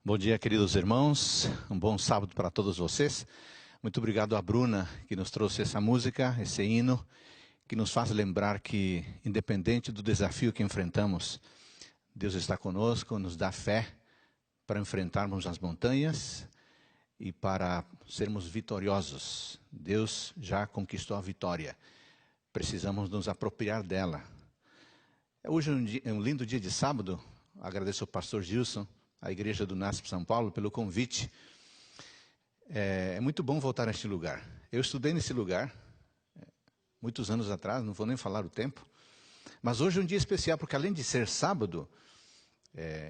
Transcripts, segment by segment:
Bom dia, queridos irmãos. Um bom sábado para todos vocês. Muito obrigado a Bruna, que nos trouxe essa música, esse hino, que nos faz lembrar que, independente do desafio que enfrentamos, Deus está conosco, nos dá fé para enfrentarmos as montanhas e para sermos vitoriosos. Deus já conquistou a vitória. Precisamos nos apropriar dela. Hoje é um lindo dia de sábado. Agradeço ao pastor Gilson, a Igreja do NASP São Paulo, pelo convite. É muito bom voltar a este lugar. Eu estudei nesse lugar muitos anos atrás, não vou nem falar o tempo. Mas hoje é um dia especial, porque além de ser sábado,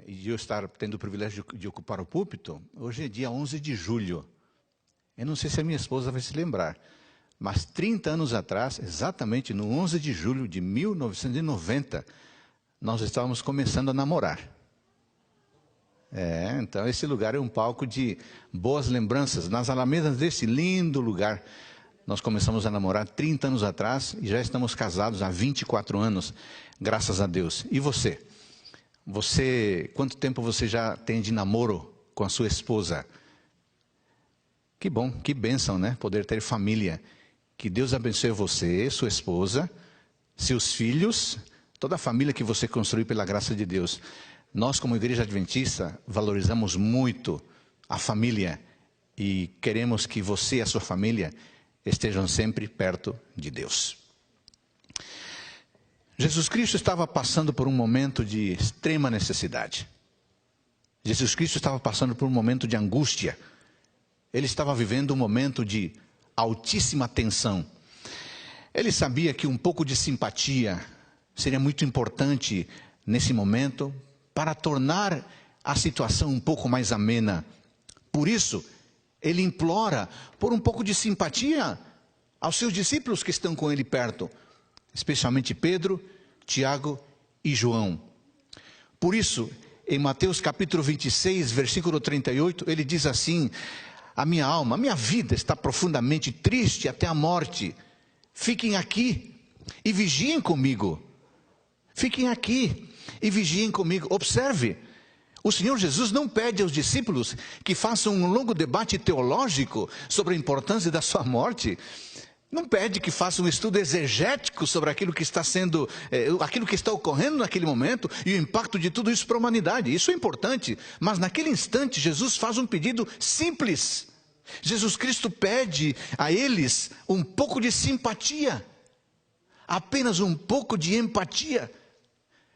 e de eu estar tendo o privilégio de ocupar o púlpito, hoje é dia 11 de julho. Eu não sei se a minha esposa vai se lembrar, mas 30 anos atrás, exatamente no 11 de julho de 1990, nós estávamos começando a namorar. Então esse lugar é um palco de boas lembranças. Nas alamedas desse lindo lugar, nós começamos a namorar 30 anos atrás e já estamos casados há 24 anos, graças a Deus. E você? Quanto tempo você já tem de namoro com a sua esposa? Que bom, que bênção, né? Poder ter família. Que Deus abençoe você, sua esposa, seus filhos, toda a família que você construiu pela graça de Deus. Nós, como Igreja Adventista, valorizamos muito a família e queremos que você e a sua família estejam sempre perto de Deus. Jesus Cristo estava passando por um momento de extrema necessidade. Jesus Cristo estava passando por um momento de angústia. Ele estava vivendo um momento de altíssima tensão. Ele sabia que um pouco de simpatia seria muito importante nesse momento para tornar a situação um pouco mais amena. Por isso, ele implora por um pouco de simpatia aos seus discípulos que estão com ele perto, especialmente Pedro, Tiago e João. Por isso, em Mateus capítulo 26, versículo 38, ele diz assim: a minha alma, a minha vida está profundamente triste até a morte. Fiquem aqui e vigiem comigo. Fiquem aqui e vigiem comigo. Observe, o Senhor Jesus não pede aos discípulos que façam um longo debate teológico sobre a importância da sua morte. Não pede que façam um estudo exegético sobre aquilo que está aquilo que está ocorrendo naquele momento e o impacto de tudo isso para a humanidade. Isso é importante, mas naquele instante Jesus faz um pedido simples. Jesus Cristo pede a eles um pouco de simpatia, apenas um pouco de empatia.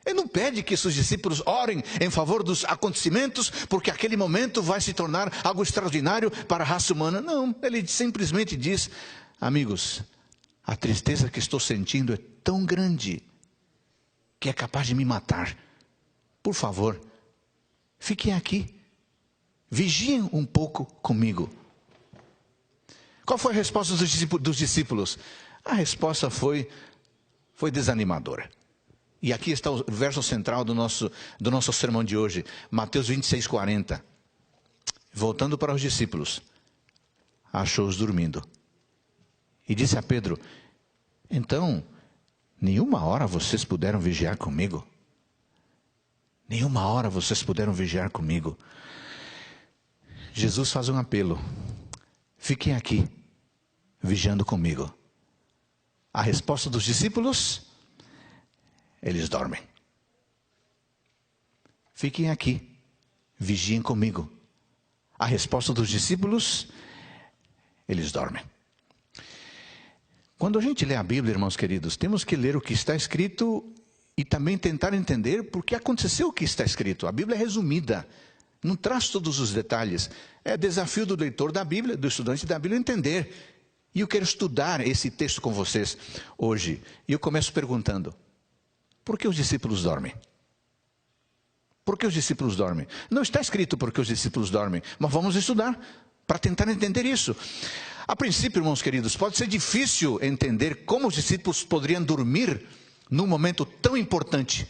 Ele não pede que seus discípulos orem em favor dos acontecimentos, porque aquele momento vai se tornar algo extraordinário para a raça humana. Não, ele simplesmente diz: amigos, a tristeza que estou sentindo é tão grande que é capaz de me matar. Por favor, fiquem aqui, vigiem um pouco comigo. Qual foi a resposta dos discípulos? A resposta foi desanimadora. E aqui está o verso central do nosso sermão de hoje, Mateus 26, 40. Voltando para os discípulos, achou-os dormindo. E disse a Pedro: então, nenhuma hora vocês puderam vigiar comigo? Nenhuma hora vocês puderam vigiar comigo? Jesus faz um apelo: fiquem aqui, vigiando comigo. A resposta dos discípulos: eles dormem. Fiquem aqui, vigiem comigo. A resposta dos discípulos: eles dormem. Quando a gente lê a Bíblia, irmãos queridos, temos que ler o que está escrito e também tentar entender por que aconteceu o que está escrito. A Bíblia é resumida, não traz todos os detalhes. É desafio do leitor da Bíblia, do estudante da Bíblia, entender. E eu quero estudar esse texto com vocês hoje. E eu começo perguntando: por que os discípulos dormem? Por que os discípulos dormem? Não está escrito por que os discípulos dormem, mas vamos estudar para tentar entender isso. A princípio, irmãos queridos, pode ser difícil entender como os discípulos poderiam dormir num momento tão importante.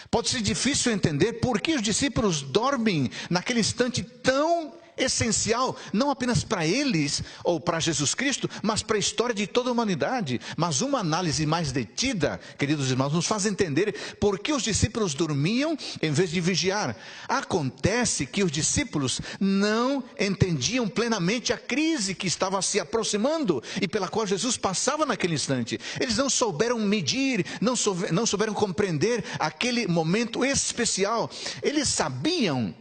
Pode ser difícil entender por que os discípulos dormem naquele instante tão essencial, não apenas para eles ou para Jesus Cristo, mas para a história de toda a humanidade. Mas uma análise mais detida, queridos irmãos, nos faz entender por que os discípulos dormiam em vez de vigiar. Acontece que os discípulos não entendiam plenamente a crise que estava se aproximando e pela qual Jesus passava naquele instante. Eles não souberam medir, não souberam compreender aquele momento especial. Eles sabiam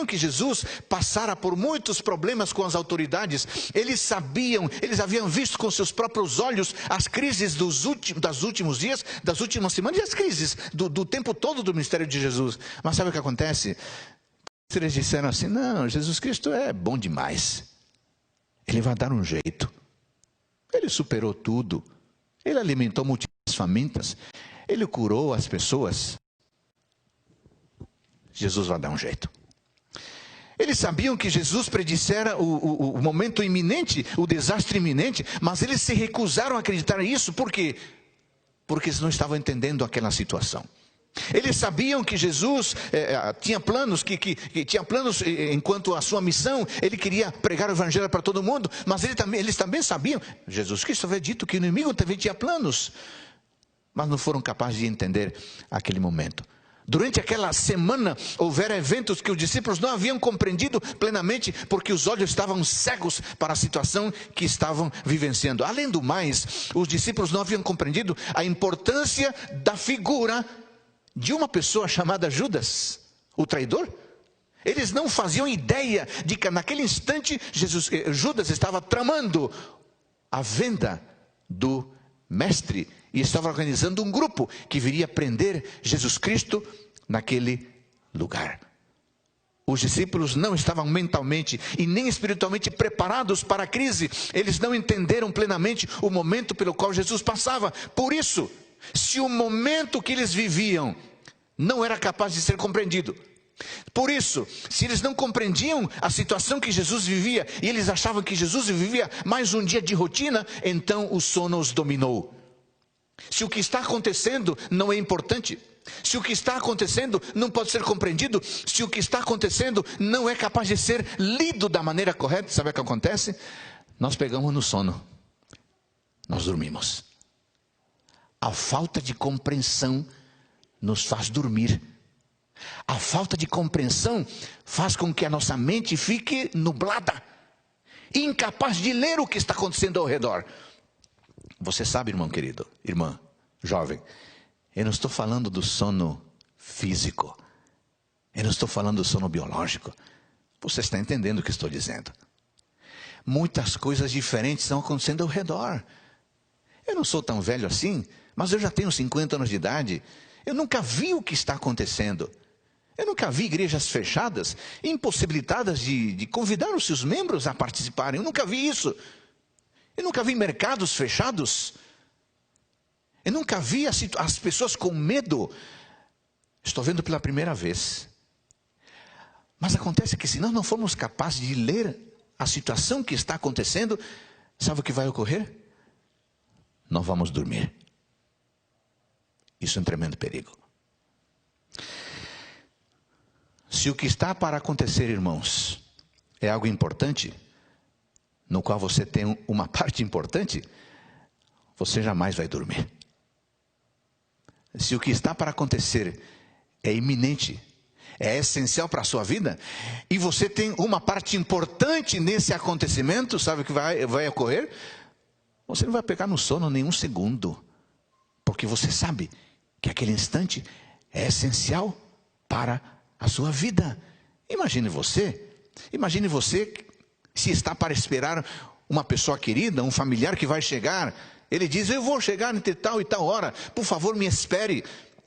que Jesus passara por muitos problemas com as autoridades. Eles haviam visto com seus próprios olhos as crises dos últimos dias, das últimas semanas e as crises do tempo todo do ministério de Jesus. Mas sabe o que acontece? Eles disseram assim: não, Jesus Cristo é bom demais. Ele vai dar um jeito. Ele superou tudo. Ele alimentou multidões famintas. Ele curou as pessoas. Jesus vai dar um jeito. Eles sabiam que Jesus predissera o momento iminente, o desastre iminente, mas eles se recusaram a acreditar nisso. Por quê? Porque eles não estavam entendendo aquela situação. Eles sabiam que Jesus tinha planos, que tinha planos enquanto a sua missão. Ele queria pregar o evangelho para todo mundo, mas eles também sabiam. Jesus Cristo havia dito que o inimigo também tinha planos, mas não foram capazes de entender aquele momento. Durante aquela semana, houveram eventos que os discípulos não haviam compreendido plenamente, porque os olhos estavam cegos para a situação que estavam vivenciando. Além do mais, os discípulos não haviam compreendido a importância da figura de uma pessoa chamada Judas, o traidor. Eles não faziam ideia de que naquele instante Judas estava tramando a venda do mestre e estava organizando um grupo que viria prender Jesus Cristo naquele lugar. Os discípulos não estavam mentalmente e nem espiritualmente preparados para a crise. Eles não entenderam plenamente o momento pelo qual Jesus passava. Por isso, se o momento que eles viviam não era capaz de ser compreendido, por isso, se eles não compreendiam a situação que Jesus vivia e eles achavam que Jesus vivia mais um dia de rotina, então o sono os dominou. Se o que está acontecendo não é importante, se o que está acontecendo não pode ser compreendido, se o que está acontecendo não é capaz de ser lido da maneira correta, sabe o que acontece? Nós pegamos no sono, nós dormimos. A falta de compreensão nos faz dormir. A falta de compreensão faz com que a nossa mente fique nublada, incapaz de ler o que está acontecendo ao redor. Você sabe, irmão querido, irmã, jovem, eu não estou falando do sono físico, eu não estou falando do sono biológico. Você está entendendo o que estou dizendo? Muitas coisas diferentes estão acontecendo ao redor. Eu não sou tão velho assim, mas eu já tenho 50 anos de idade. Eu nunca vi o que está acontecendo. Eu nunca vi igrejas fechadas, impossibilitadas de convidar os seus membros a participarem. Eu nunca vi isso. Eu nunca vi mercados fechados. Eu nunca vi as pessoas com medo. Estou vendo pela primeira vez. Mas acontece que se nós não formos capazes de ler a situação que está acontecendo, sabe o que vai ocorrer? Nós vamos dormir. Isso é um tremendo perigo. Se o que está para acontecer, irmãos, é algo importante, no qual você tem uma parte importante, você jamais vai dormir. Se o que está para acontecer é iminente, é essencial para a sua vida, e você tem uma parte importante nesse acontecimento, sabe o que vai ocorrer? Você não vai pegar no sono nenhum segundo, porque você sabe que aquele instante é essencial para a sua vida. Imagine você se está para esperar uma pessoa querida, um familiar que vai chegar. Ele diz: eu vou chegar entre tal e tal hora, por favor me espere.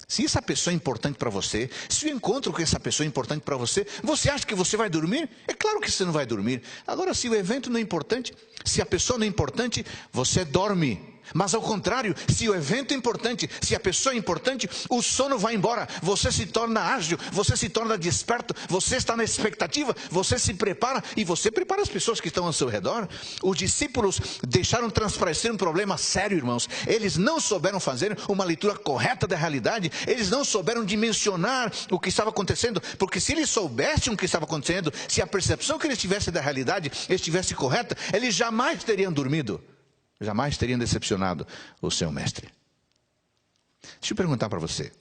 Se essa pessoa é importante para você, se o encontro com essa pessoa é importante para você, você acha que você vai dormir? É claro que você não vai dormir. Agora, se o evento não é importante, se a pessoa não é importante, você dorme. Mas ao contrário, se o evento é importante, se a pessoa é importante, o sono vai embora, você se torna ágil, você se torna desperto, você está na expectativa, você se prepara e você prepara as pessoas que estão ao seu redor. Os discípulos deixaram transparecer um problema sério, irmãos. Eles não souberam fazer uma leitura correta da realidade, eles não souberam dimensionar o que estava acontecendo, porque se eles soubessem o que estava acontecendo, se a percepção que eles tivessem da realidade estivesse correta, eles jamais teriam dormido. Jamais teriam decepcionado o seu mestre. Deixa eu perguntar para você.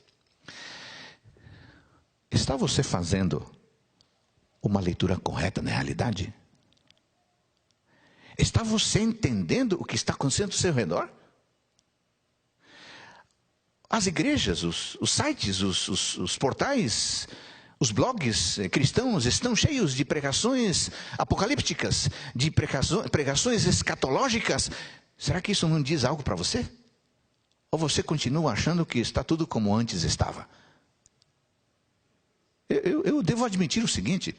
Está você fazendo uma leitura correta na realidade? Está você entendendo o que está acontecendo ao seu redor? As igrejas, os sites, os portais, os blogs cristãos estão cheios de pregações apocalípticas, de pregações escatológicas. Será que isso não diz algo para você? Ou você continua achando que está tudo como antes estava? Eu devo admitir o seguinte: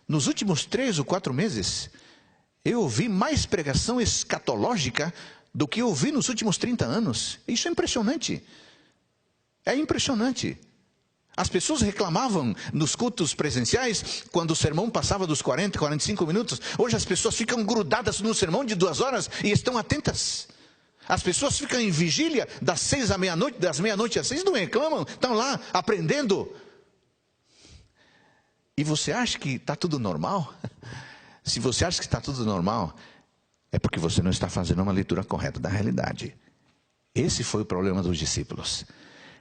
nos últimos 3 ou 4 meses, eu ouvi mais pregação escatológica do que eu ouvi nos últimos 30 anos. Isso é impressionante. É impressionante. As pessoas reclamavam nos cultos presenciais, quando o sermão passava dos 40, 45 minutos. Hoje as pessoas ficam grudadas no sermão de 2 horas e estão atentas. As pessoas ficam em vigília das 6 à meia-noite, das meia-noite às 6, não reclamam, estão lá aprendendo. E você acha que está tudo normal? Se você acha que está tudo normal, é porque você não está fazendo uma leitura correta da realidade. Esse foi o problema dos discípulos.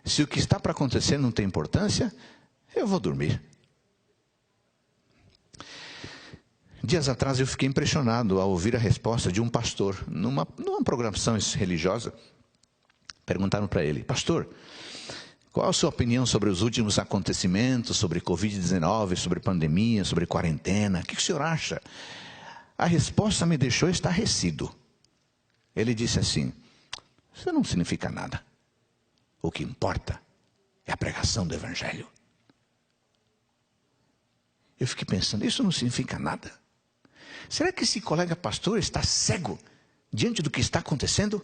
Se o que está para acontecer não tem importância, eu vou dormir. Dias atrás eu fiquei impressionado ao ouvir a resposta de um pastor, numa programação religiosa. Perguntaram para ele: pastor, qual a sua opinião sobre os últimos acontecimentos, sobre Covid-19, sobre pandemia, sobre quarentena? O que o senhor acha? A resposta me deixou estarrecido. Ele disse assim: isso não significa nada. O que importa é a pregação do Evangelho. Eu fiquei pensando, isso não significa nada. Será que esse colega pastor está cego diante do que está acontecendo?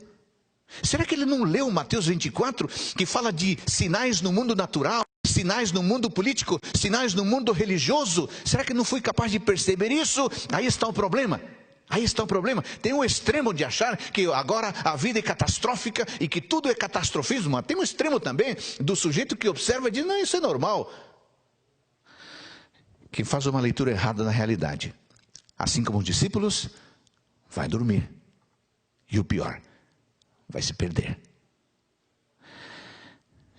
Será que ele não leu Mateus 24, que fala de sinais no mundo natural, sinais no mundo político, sinais no mundo religioso? Será que não foi capaz de perceber isso? Aí está o problema. Aí está o problema. Tem um extremo de achar que agora a vida é catastrófica e que tudo é catastrofismo. Mas tem um extremo também do sujeito que observa e diz: não, isso é normal. Quem faz uma leitura errada na realidade, assim como os discípulos, vai dormir. E o pior, vai se perder.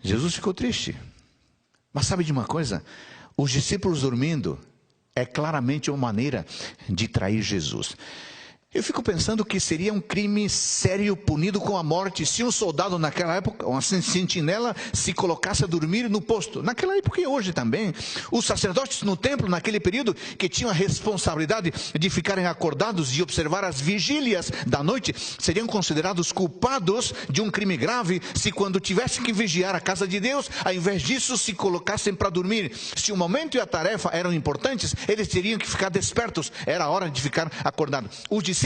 Jesus ficou triste. Mas sabe de uma coisa? Os discípulos dormindo é claramente uma maneira de trair Jesus. Eu fico pensando que seria um crime sério punido com a morte se um soldado naquela época, uma sentinela, se colocasse a dormir no posto. Naquela época e hoje também. Os sacerdotes no templo, naquele período, que tinham a responsabilidade de ficarem acordados e observar as vigílias da noite, seriam considerados culpados de um crime grave se quando tivessem que vigiar a casa de Deus, ao invés disso se colocassem para dormir. Se o momento e a tarefa eram importantes, eles teriam que ficar despertos. Era a hora de ficar acordado. Os discípulos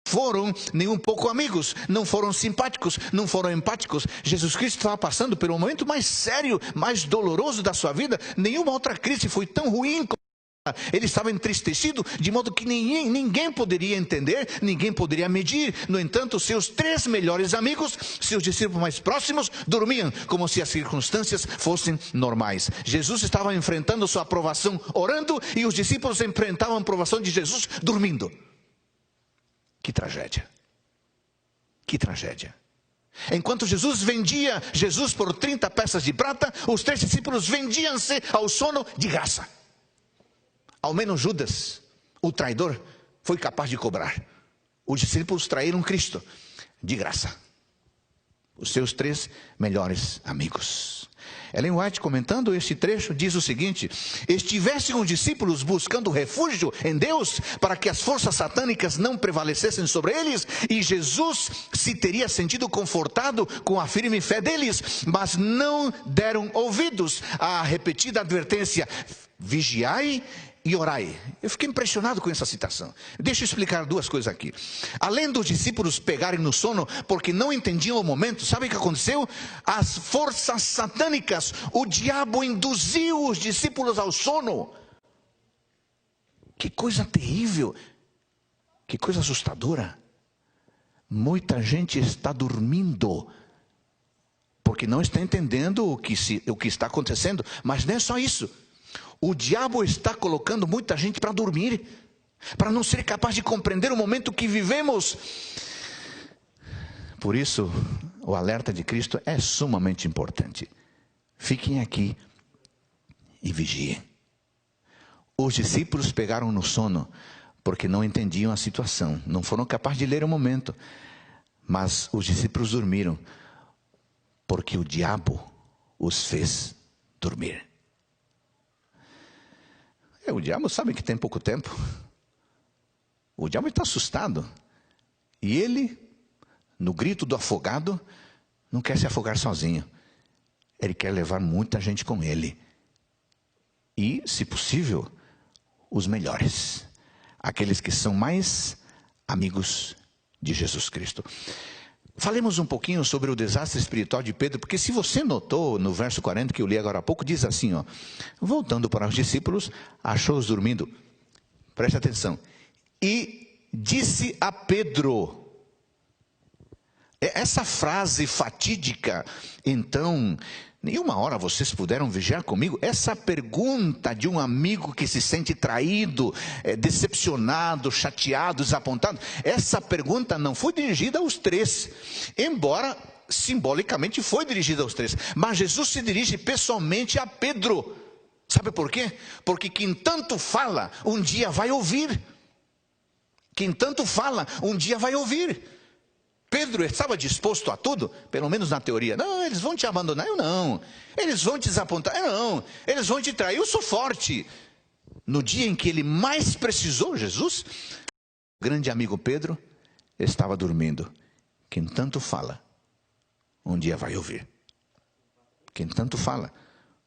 foram nem um pouco amigos, não foram simpáticos, não foram empáticos. Jesus Cristo estava passando pelo momento mais sério, mais doloroso da sua vida. Nenhuma outra crise foi tão ruim como ela. Ele estava entristecido, de modo que ninguém poderia entender, ninguém poderia medir. No entanto, seus 3 melhores amigos, seus discípulos mais próximos, dormiam como se as circunstâncias fossem normais. Jesus estava enfrentando sua aprovação orando, e os discípulos enfrentavam a aprovação de Jesus dormindo. Que tragédia. Que tragédia. Enquanto Jesus vendia Jesus por 30 peças de prata, os 3 discípulos vendiam-se ao sono de graça. Ao menos Judas, o traidor, foi capaz de cobrar. Os discípulos traíram Cristo de graça. Os seus 3 melhores amigos. Ellen White, comentando este trecho, diz o seguinte: estivessem os discípulos buscando refúgio em Deus para que as forças satânicas não prevalecessem sobre eles, e Jesus se teria sentido confortado com a firme fé deles, mas não deram ouvidos à repetida advertência: vigiai e orai. Eu fiquei impressionado com essa citação. Deixa eu explicar duas coisas aqui. Além dos discípulos pegarem no sono porque não entendiam o momento, sabe o que aconteceu? As forças satânicas, o diabo induziu os discípulos ao sono. Que coisa terrível, que coisa assustadora. Muita gente está dormindo porque não está entendendo o que está acontecendo. Mas não é só isso. O diabo está colocando muita gente para dormir, para não ser capaz de compreender o momento que vivemos. Por isso, o alerta de Cristo é sumamente importante. Fiquem aqui e vigiem. Os discípulos pegaram no sono porque não entendiam a situação, não foram capazes de ler o momento. Mas os discípulos dormiram porque o diabo os fez dormir. O diabo sabe que tem pouco tempo. O diabo está assustado. E ele, no grito do afogado, não quer se afogar sozinho. Ele quer levar muita gente com ele. E, se possível, os melhores. Aqueles que são mais amigos de Jesus Cristo. Falemos um pouquinho sobre o desastre espiritual de Pedro, porque se você notou no verso 40 que eu li agora há pouco, diz assim, ó, voltando para os discípulos, achou-os dormindo. Preste atenção. E disse a Pedro. Essa frase fatídica, então, nenhuma hora vocês puderam vigiar comigo? Essa pergunta de um amigo que se sente traído, decepcionado, chateado, desapontado, essa pergunta não foi dirigida aos três, embora simbolicamente foi dirigida aos três, mas Jesus se dirige pessoalmente a Pedro. Sabe por quê? Porque quem tanto fala, um dia vai ouvir. Quem tanto fala, um dia vai ouvir. Pedro estava disposto a tudo, pelo menos na teoria. Não, eles vão te abandonar, eu não. Eles vão te desapontar, eu não. Eles vão te trair, eu sou forte. No dia em que ele mais precisou, Jesus, o grande amigo Pedro, estava dormindo. Quem tanto fala, um dia vai ouvir. Quem tanto fala,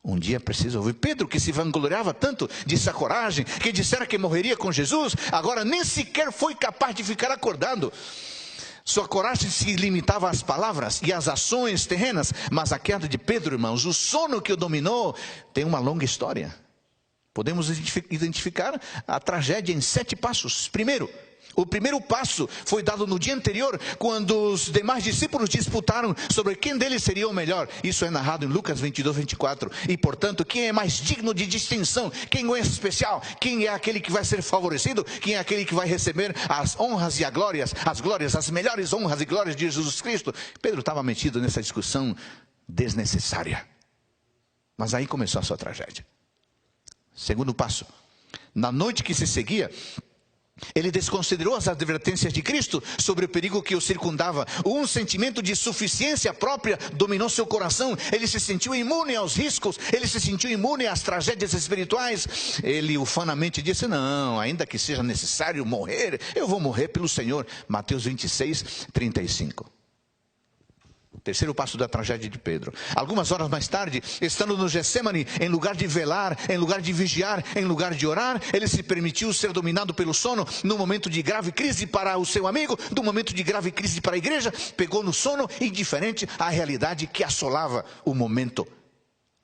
um dia precisa ouvir. Pedro, que se vangloriava tanto de sua coragem, que dissera que morreria com Jesus, agora nem sequer foi capaz de ficar acordado. Sua coragem se limitava às palavras e às ações terrenas, mas a queda de Pedro, irmãos, o sono que o dominou, tem uma longa história. Podemos identificar a tragédia em 7 passos. Primeiro, o primeiro passo foi dado no dia anterior, quando os demais discípulos disputaram sobre quem deles seria o melhor. Isso é narrado em Lucas 22, 24. E, portanto, quem é mais digno de distinção? Quem é especial? Quem é aquele que vai ser favorecido? Quem é aquele que vai receber as honras e as glórias, as melhores honras e glórias de Jesus Cristo? Pedro estava metido nessa discussão desnecessária. Mas aí começou a sua tragédia. Segundo passo. Na noite que se seguia, ele desconsiderou as advertências de Cristo sobre o perigo que o circundava. Um sentimento de suficiência própria dominou seu coração. Ele se sentiu imune aos riscos, ele se sentiu imune às tragédias espirituais. Ele ufanamente disse, não, ainda que seja necessário morrer, eu vou morrer pelo Senhor. Mateus 26, 35. Terceiro passo da tragédia de Pedro. Algumas horas mais tarde, estando no Getsemane, em lugar de velar, em lugar de vigiar, em lugar de orar, ele se permitiu ser dominado pelo sono, num momento de grave crise para o seu amigo, num momento de grave crise para a igreja, pegou no sono, indiferente à realidade que assolava o momento.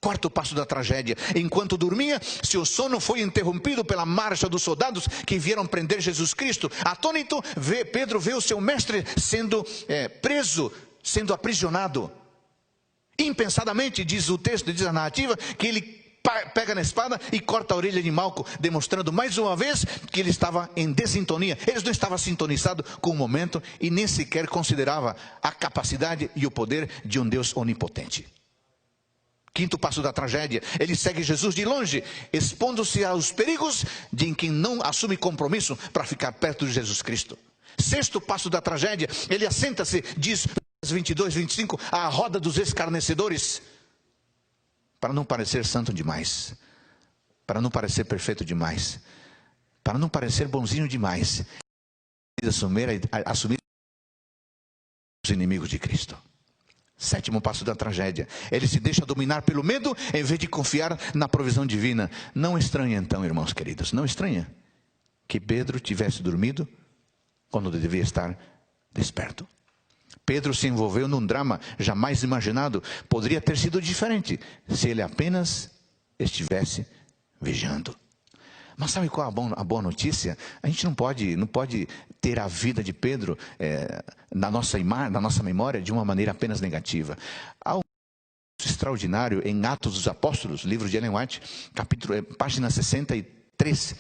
Quarto passo da tragédia. Enquanto dormia, seu sono foi interrompido pela marcha dos soldados que vieram prender Jesus Cristo. Atônito, Pedro vê o seu mestre sendo preso, sendo aprisionado. Impensadamente, diz o texto, diz a narrativa, que ele pega na espada e corta a orelha de Malco, demonstrando mais uma vez que ele estava em desintonia. Ele não estava sintonizado com o momento e nem sequer considerava a capacidade e o poder de um Deus onipotente. Quinto passo da tragédia, ele segue Jesus de longe, expondo-se aos perigos de quem não assume compromisso para ficar perto de Jesus Cristo. Sexto passo da tragédia, ele assenta-se, diz 22, 25, à roda dos escarnecedores, para não parecer santo demais, para não parecer perfeito demais, para não parecer bonzinho demais, assumir os inimigos de Cristo. Sétimo passo da tragédia. Ele se deixa dominar pelo medo em vez de confiar na provisão divina. Não estranha então, irmãos queridos, não estranha que Pedro tivesse dormido quando devia estar desperto. Pedro se envolveu num drama jamais imaginado. Poderia ter sido diferente se ele apenas estivesse vigiando. Mas sabe qual a boa notícia? A gente não pode ter a vida de Pedro na nossa memória de uma maneira apenas negativa. Há um extraordinário em Atos dos Apóstolos, livro de Ellen White, página 63.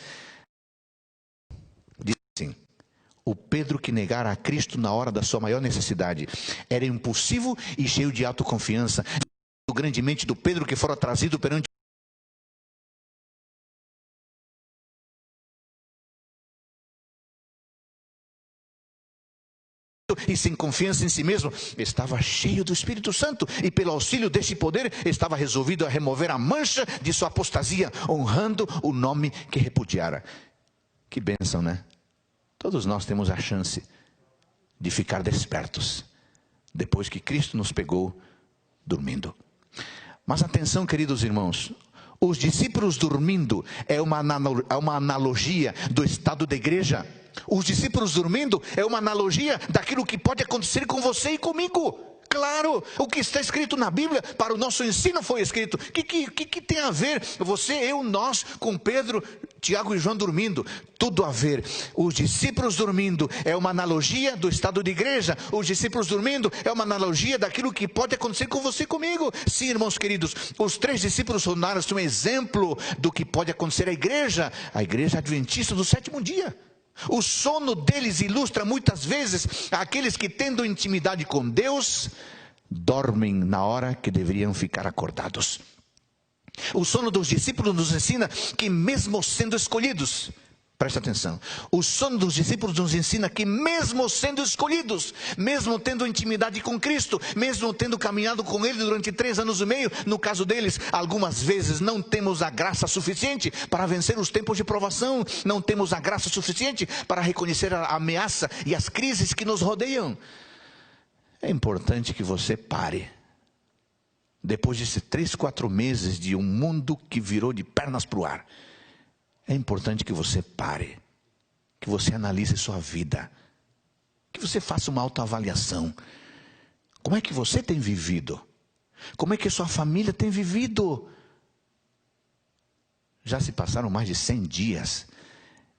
Diz assim: o Pedro que negara a Cristo na hora da sua maior necessidade era impulsivo e cheio de autoconfiança. Grandemente do Pedro que fora trazido perante e sem confiança em si mesmo, estava cheio do Espírito Santo, e pelo auxílio deste poder, estava resolvido a remover a mancha de sua apostasia, honrando o nome que repudiara. Que bênção, né? Todos nós temos a chance de ficar despertos, depois que Cristo nos pegou dormindo. Mas atenção, queridos irmãos, os discípulos dormindo é uma analogia do estado da igreja. Os discípulos dormindo é uma analogia daquilo que pode acontecer com você e comigo. Claro, o que está escrito na Bíblia, para o nosso ensino foi escrito. O que tem a ver você, eu, nós, com Pedro, Tiago e João dormindo? Tudo a ver. Os discípulos dormindo é uma analogia do estado de igreja. Os discípulos dormindo é uma analogia daquilo que pode acontecer com você e comigo. Sim, irmãos queridos, os 3 discípulos tornaram-se um exemplo do que pode acontecer à igreja. A igreja adventista do 7º dia. O sono deles ilustra muitas vezes aqueles que, tendo intimidade com Deus, dormem na hora que deveriam ficar acordados. O sono dos discípulos nos ensina que, mesmo sendo escolhidos, presta atenção, o sono dos discípulos nos ensina que, mesmo sendo escolhidos, mesmo tendo intimidade com Cristo, mesmo tendo caminhado com Ele durante 3 anos e meio, no caso deles, algumas vezes não temos a graça suficiente para vencer os tempos de provação, não temos a graça suficiente para reconhecer a ameaça e as crises que nos rodeiam. É importante que você pare. Depois de 3, 4 meses de um mundo que virou de pernas para o ar, é importante que você pare, que você analise sua vida, que você faça uma autoavaliação. Como é que você tem vivido? Como é que a sua família tem vivido? Já se passaram mais de 100 dias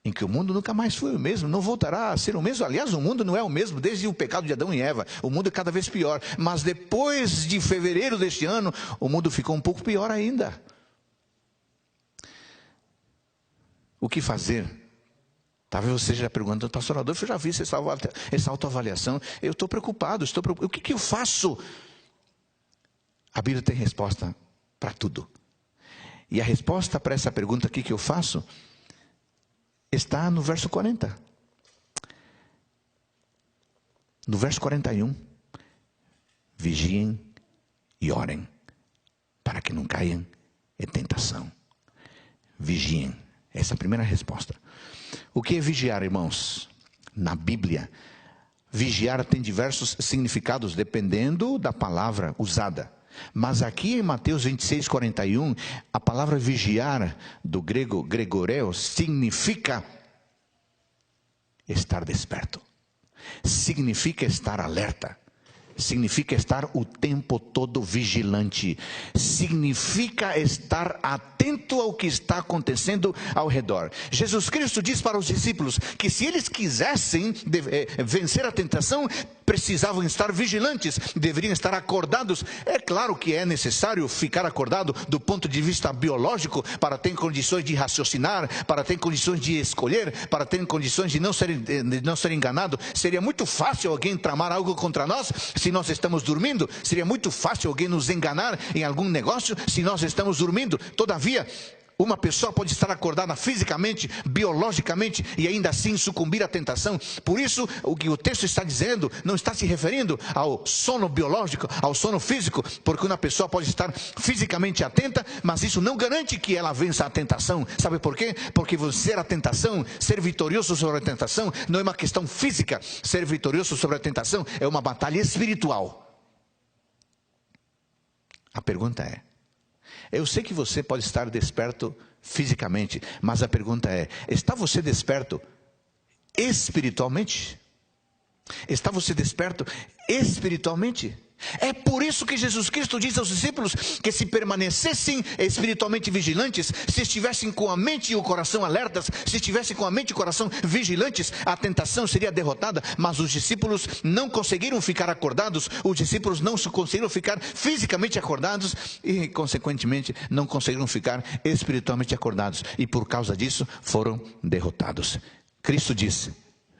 em que o mundo nunca mais foi o mesmo, não voltará a ser o mesmo. Aliás, o mundo não é o mesmo desde o pecado de Adão e Eva. O mundo é cada vez pior. Mas depois de fevereiro deste ano, o mundo ficou um pouco pior ainda. O que fazer? Talvez você já perguntando, pastor Adolfo, eu já vi essa autoavaliação. Eu estou preocupado, O que eu faço? A Bíblia tem resposta para tudo. E a resposta para essa pergunta, o que eu faço? Está no verso 40. No verso 41. Vigiem e orem, para que não caiam em tentação. Vigiem. Essa é a primeira resposta. O que é vigiar, irmãos? Na Bíblia, vigiar tem diversos significados, dependendo da palavra usada. Mas aqui em Mateus 26, 41, a palavra vigiar, do grego gregoreo, significa estar desperto. Significa estar alerta. Significa estar o tempo todo vigilante. Significa estar atento ao que está acontecendo ao redor. Jesus Cristo diz para os discípulos que se eles quisessem vencer a tentação, precisavam estar vigilantes, deveriam estar acordados. É claro que é necessário ficar acordado do ponto de vista biológico, para ter condições de raciocinar, para ter condições de escolher, para ter condições de não ser enganado. Seria muito fácil alguém tramar algo contra nós se nós estamos dormindo. Seria muito fácil alguém nos enganar em algum negócio se nós estamos dormindo. Todavia, uma pessoa pode estar acordada fisicamente, biologicamente, e ainda assim sucumbir à tentação. Por isso, o que o texto está dizendo não está se referindo ao sono biológico, ao sono físico, porque uma pessoa pode estar fisicamente atenta, mas isso não garante que ela vença a tentação. Sabe por quê? Porque vencer a tentação, ser vitorioso sobre a tentação, não é uma questão física. Ser vitorioso sobre a tentação é uma batalha espiritual. A pergunta é, eu sei que você pode estar desperto fisicamente, mas a pergunta é, está você desperto espiritualmente? Está você desperto espiritualmente? É por isso que Jesus Cristo diz aos discípulos que se permanecessem espiritualmente vigilantes, se estivessem com a mente e o coração alertas, se estivessem com a mente e o coração vigilantes, a tentação seria derrotada. Mas os discípulos não conseguiram ficar acordados, os discípulos não conseguiram ficar fisicamente acordados e, consequentemente, não conseguiram ficar espiritualmente acordados. E por causa disso foram derrotados. Cristo disse,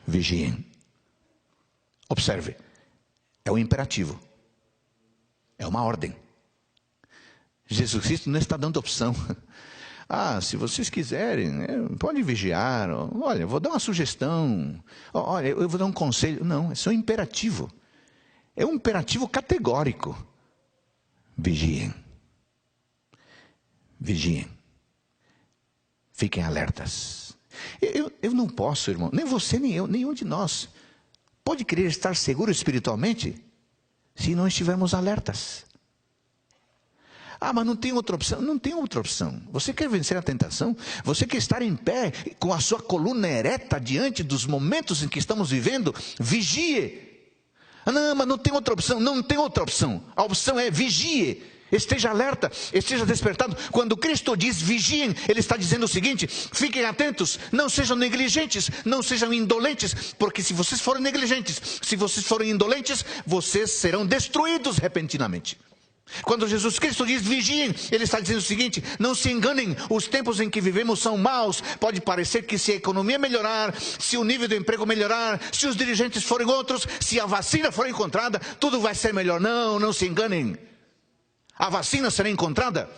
vigiem. Observe, é um imperativo. É uma ordem. Jesus Cristo não está dando opção. Se vocês quiserem, pode vigiar. Olha, eu vou dar uma sugestão. Olha, eu vou dar um conselho. Não, isso é um imperativo. É um imperativo categórico. Vigiem. Vigiem. Fiquem alertas. Eu não posso, irmão, nem você, nem eu, nenhum de nós pode querer estar seguro espiritualmente se não estivermos alertas. Mas não tem outra opção. Não tem outra opção. Você quer vencer a tentação? Você quer estar em pé, com a sua coluna ereta diante dos momentos em que estamos vivendo? Vigie. Não, mas não tem outra opção. Não tem outra opção. A opção é vigie. Esteja alerta, esteja despertado. Quando Cristo diz vigiem, Ele está dizendo o seguinte: fiquem atentos, não sejam negligentes, não sejam indolentes, porque se vocês forem negligentes, se vocês forem indolentes, vocês serão destruídos repentinamente. Quando Jesus Cristo diz vigiem, Ele está dizendo o seguinte: não se enganem, os tempos em que vivemos são maus. Pode parecer que se a economia melhorar, se o nível do emprego melhorar, se os dirigentes forem outros, se a vacina for encontrada, tudo vai ser melhor. Não, não se enganem. A vacina será encontrada,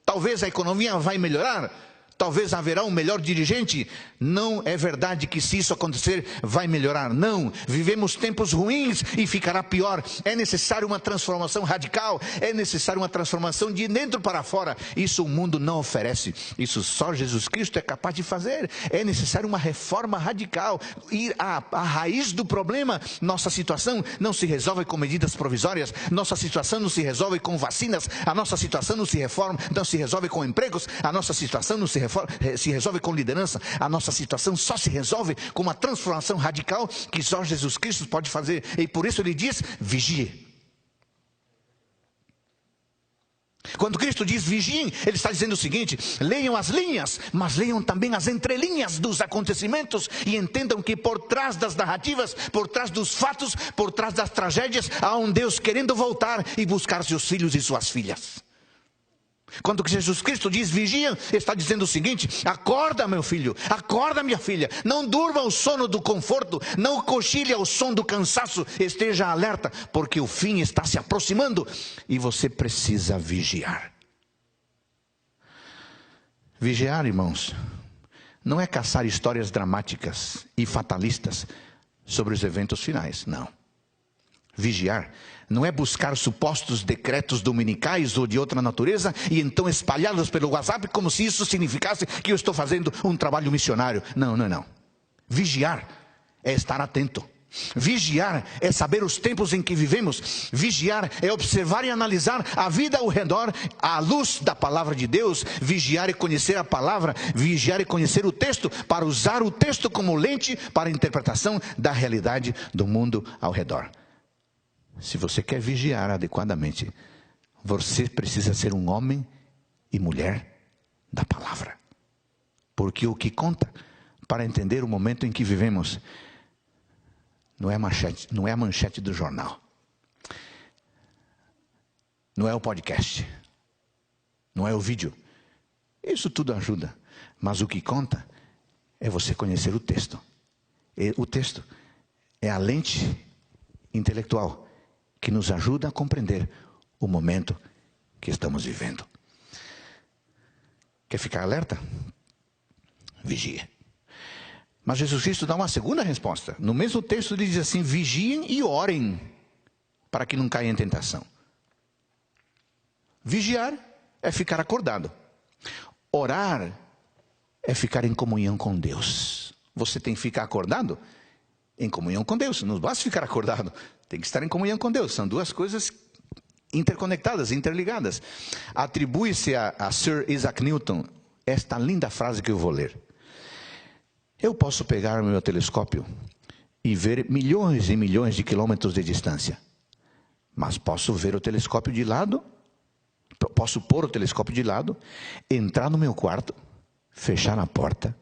talvez a economia vai melhorar, talvez haverá um melhor dirigente. Não é verdade que se isso acontecer vai melhorar. Não, vivemos tempos ruins e ficará pior. É necessário uma transformação radical, é necessário uma transformação de dentro para fora. Isso o mundo não oferece, isso só Jesus Cristo é capaz de fazer. É necessário uma reforma radical, ir à raiz do problema. Nossa situação não se resolve com medidas provisórias, nossa situação não se resolve com vacinas, a nossa situação não se resolve com empregos, a nossa situação não se resolve com liderança. A nossa situação só se resolve com uma transformação radical que só Jesus Cristo pode fazer. E por isso Ele diz, vigie. Quando Cristo diz vigiem, Ele está dizendo o seguinte: leiam as linhas, mas leiam também as entrelinhas dos acontecimentos e entendam que por trás das narrativas, por trás dos fatos, por trás das tragédias, há um Deus querendo voltar e buscar seus filhos e suas filhas. Quando Jesus Cristo diz vigia, está dizendo o seguinte: acorda, meu filho, acorda, minha filha, não durma o sono do conforto, não cochile ao som do cansaço, esteja alerta, porque o fim está se aproximando e você precisa vigiar. Vigiar, irmãos, não é caçar histórias dramáticas e fatalistas sobre os eventos finais, não. Vigiar não é buscar supostos decretos dominicais ou de outra natureza e então espalhá-los pelo WhatsApp como se isso significasse que eu estou fazendo um trabalho missionário. Não, não, não. Vigiar é estar atento. Vigiar é saber os tempos em que vivemos. Vigiar é observar e analisar a vida ao redor à luz da palavra de Deus. Vigiar é conhecer a palavra. Vigiar é conhecer o texto, para usar o texto como lente para a interpretação da realidade do mundo ao redor. Se você quer vigiar adequadamente, você precisa ser um homem e mulher da palavra. Porque o que conta para entender o momento em que vivemos não é a manchete do jornal, não é o podcast, não é o vídeo. Isso tudo ajuda, mas o que conta é você conhecer o texto. E o texto é a lente intelectual que nos ajuda a compreender o momento que estamos vivendo. Quer ficar alerta? Vigie. Mas Jesus Cristo dá uma segunda resposta. No mesmo texto ele diz assim: vigiem e orem, para que não caia em tentação. Vigiar é ficar acordado. Orar é ficar em comunhão com Deus. Você tem que ficar acordado em comunhão com Deus. Não basta ficar acordado, tem que estar em comunhão com Deus. São duas coisas interconectadas, interligadas. Atribui-se a Sir Isaac Newton esta linda frase que eu vou ler. Eu posso pegar o meu telescópio e ver milhões e milhões de quilômetros de distância. Mas posso ver o telescópio de lado, posso pôr o telescópio de lado, entrar no meu quarto, fechar a porta,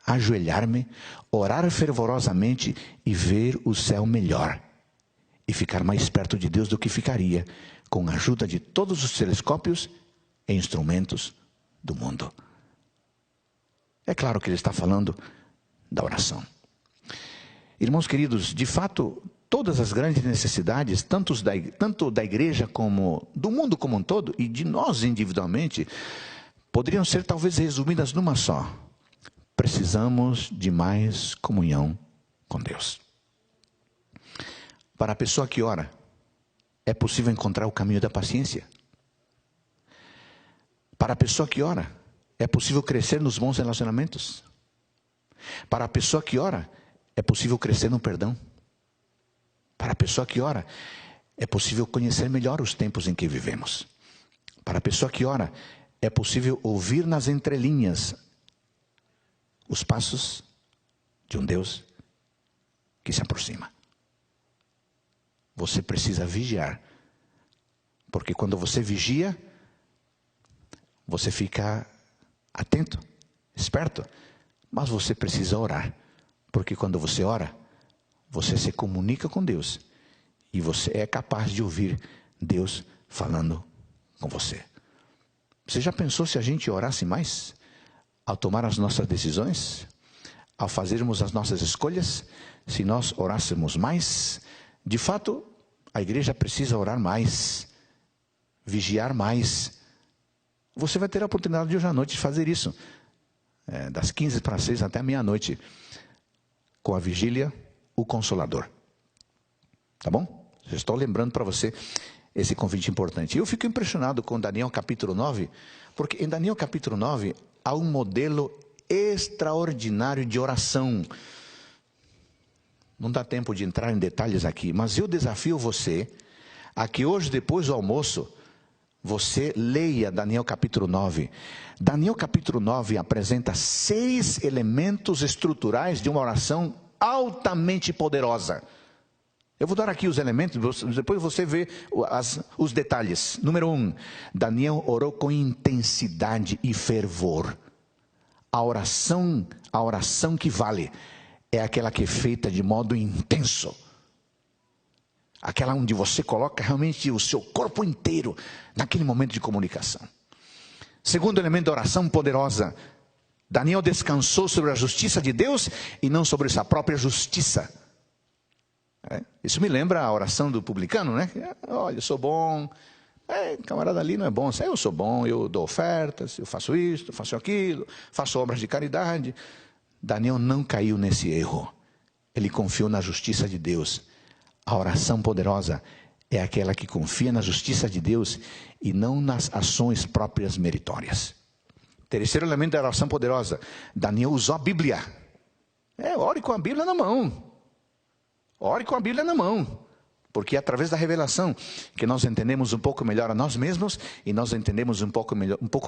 ajoelhar-me, orar fervorosamente e ver o céu melhor. E ficar mais perto de Deus do que ficaria com a ajuda de todos os telescópios e instrumentos do mundo. É claro que ele está falando da oração. Irmãos queridos, de fato, todas as grandes necessidades, tanto da igreja como do mundo como um todo, e de nós individualmente, poderiam ser talvez resumidas numa só. Precisamos de mais comunhão com Deus. Para a pessoa que ora, é possível encontrar o caminho da paciência. Para a pessoa que ora, é possível crescer nos bons relacionamentos. Para a pessoa que ora, é possível crescer no perdão. Para a pessoa que ora, é possível conhecer melhor os tempos em que vivemos. Para a pessoa que ora, é possível ouvir nas entrelinhas os passos de um Deus que se aproxima. Você precisa vigiar, porque quando você vigia, você fica atento, esperto, mas você precisa orar, porque quando você ora, você se comunica com Deus e você é capaz de ouvir Deus falando com você. Você já pensou se a gente orasse mais ao tomar as nossas decisões, ao fazermos as nossas escolhas? Se nós orássemos mais, de fato, a igreja precisa orar mais, vigiar mais. Você vai ter a oportunidade de hoje à noite de fazer isso, das 15:06 até a meia-noite, com a vigília, o Consolador. Tá bom? Já estou lembrando para você esse convite importante. Eu fico impressionado com Daniel capítulo 9, porque em Daniel capítulo 9 há um modelo extraordinário de oração. Não dá tempo de entrar em detalhes aqui, mas eu desafio você a que hoje, depois do almoço, você leia Daniel capítulo 9. Daniel capítulo 9 apresenta 6 elementos estruturais de uma oração altamente poderosa. Eu vou dar aqui os elementos, depois você vê os detalhes. Número 1, Daniel orou com intensidade e fervor. A oração que vale é aquela que é feita de modo intenso. Aquela onde você coloca realmente o seu corpo inteiro naquele momento de comunicação. Segundo elemento da oração poderosa, Daniel descansou sobre a justiça de Deus e não sobre sua própria justiça. Isso me lembra a oração do publicano, né? Olha, eu sou bom. Camarada ali não é bom. Eu sou bom, eu dou ofertas, eu faço isto, eu faço aquilo, faço obras de caridade. Daniel não caiu nesse erro. Ele confiou na justiça de Deus. A oração poderosa é aquela que confia na justiça de Deus e não nas ações próprias meritórias. Terceiro elemento da oração poderosa, Daniel usou a Bíblia. Ore com a Bíblia na mão. Ore com a Bíblia na mão. Porque é através da revelação que nós entendemos um pouco melhor a nós mesmos e nós entendemos um pouco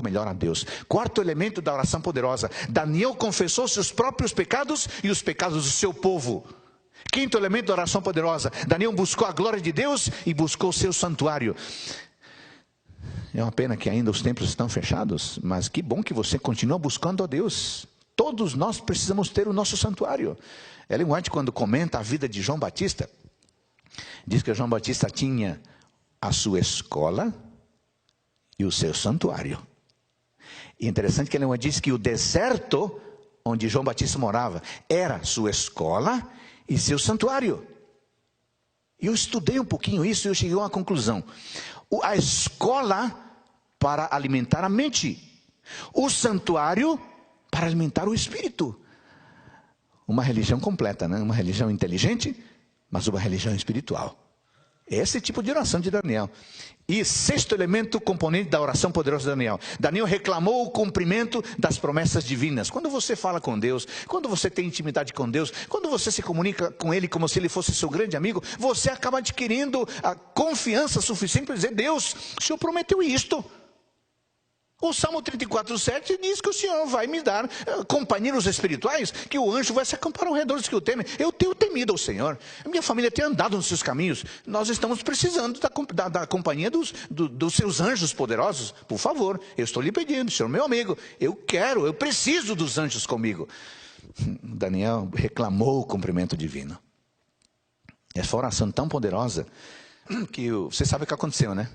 melhor a Deus. Quarto elemento da oração poderosa, Daniel confessou seus próprios pecados e os pecados do seu povo. Quinto elemento da oração poderosa, Daniel buscou a glória de Deus e buscou o seu santuário. É uma pena que ainda os templos estão fechados, mas que bom que você continua buscando a Deus. Todos nós precisamos ter o nosso santuário. Ellen White, quando comenta a vida de João Batista, diz que João Batista tinha a sua escola e o seu santuário. E interessante que Ellen White diz que o deserto onde João Batista morava era sua escola e seu santuário. E eu estudei um pouquinho isso e eu cheguei a uma conclusão. A escola para alimentar a mente, o santuário para alimentar o espírito. Uma religião completa, né? Uma religião inteligente, mas uma religião espiritual. Esse tipo de oração de Daniel. E sexto elemento, componente da oração poderosa de Daniel. Daniel reclamou o cumprimento das promessas divinas. Quando você fala com Deus, quando você tem intimidade com Deus, quando você se comunica com Ele como se Ele fosse seu grande amigo, você acaba adquirindo a confiança suficiente para dizer: Deus, o Senhor prometeu isto. O Salmo 34:7 diz que o Senhor vai me dar companheiros espirituais, que o anjo vai se acampar ao redor dos que o temem. Eu tenho temido ao Senhor, a minha família tem andado nos seus caminhos. Nós estamos precisando da companhia dos seus anjos poderosos. Por favor, eu estou lhe pedindo, Senhor, meu amigo, eu preciso dos anjos comigo. Daniel reclamou o cumprimento divino. Essa oração tão poderosa que você sabe o que aconteceu, né?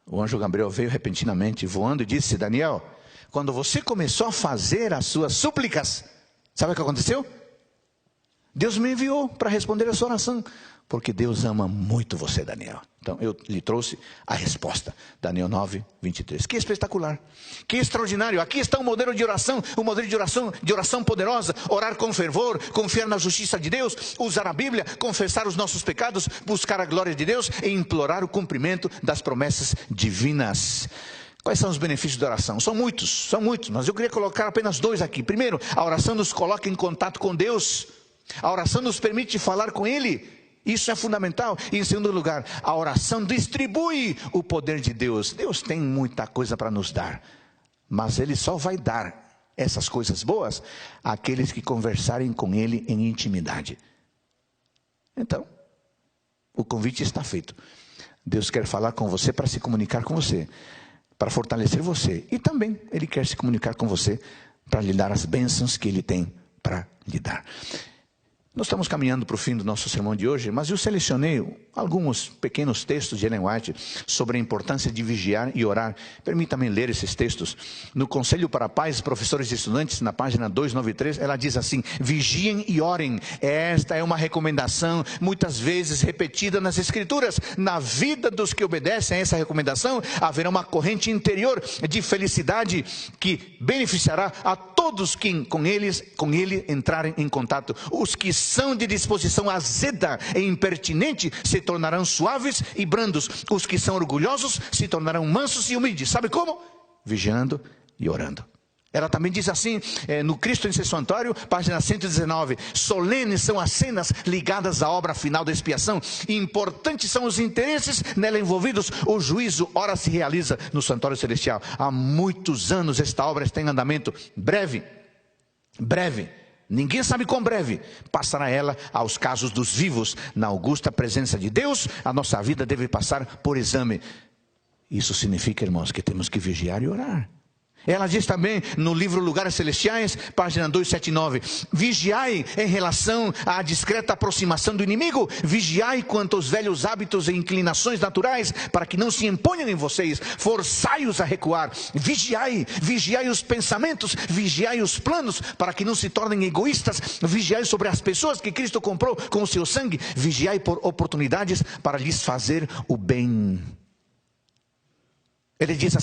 O anjo Gabriel veio repentinamente voando e disse: Daniel, quando você começou a fazer as suas súplicas, sabe o que aconteceu? Deus me enviou para responder a sua oração, porque Deus ama muito você, Daniel. Então eu lhe trouxe a resposta. Daniel 9:23. Que espetacular, que extraordinário. Aqui está um modelo de oração, de oração poderosa. Orar com fervor, confiar na justiça de Deus, usar a Bíblia, confessar os nossos pecados, buscar a glória de Deus e implorar o cumprimento das promessas divinas. Quais são os benefícios da oração? São muitos, mas eu queria colocar apenas dois aqui. Primeiro, a oração nos coloca em contato com Deus. A oração nos permite falar com Ele. Isso é fundamental. E em segundo lugar, a oração distribui o poder de Deus. Deus tem muita coisa para nos dar, mas Ele só vai dar essas coisas boas àqueles que conversarem com Ele em intimidade. Então, o convite está feito. Deus quer falar com você para se comunicar com você, para fortalecer você. E também Ele quer se comunicar com você para lhe dar as bênçãos que Ele tem para lhe dar. Nós estamos caminhando para o fim do nosso sermão de hoje, mas eu selecionei alguns pequenos textos de Ellen White sobre a importância de vigiar e orar. Permita-me ler esses textos. No Conselho para Pais, Professores e Estudantes, na página 293, ela diz assim: vigiem e orem. Esta é uma recomendação muitas vezes repetida nas Escrituras. Na vida dos que obedecem a essa recomendação, haverá uma corrente interior de felicidade que beneficiará a todos que com ele entrarem em contato. Os que são de disposição azeda e impertinente se tornarão suaves e brandos. Os que são orgulhosos se tornarão mansos e humildes. Sabe como? Vigiando e orando. Ela também diz assim, no Cristo em seu santuário, página 119: solenes são as cenas ligadas à obra final da expiação, importantes são os interesses nela envolvidos. O juízo ora se realiza no santuário celestial. Há muitos anos esta obra está em andamento. Breve, ninguém sabe quão breve passará ela aos casos dos vivos. Na augusta presença de Deus, a nossa vida deve passar por exame. Isso significa, irmãos, que temos que vigiar e orar. Ela diz também no livro Lugares Celestiais, página 279: vigiai em relação à discreta aproximação do inimigo, vigiai quanto aos velhos hábitos e inclinações naturais, para que não se imponham em vocês, forçai-os a recuar. Vigiai os pensamentos, vigiai os planos, para que não se tornem egoístas. Vigiai sobre as pessoas que Cristo comprou com o seu sangue. Vigiai por oportunidades para lhes fazer o bem.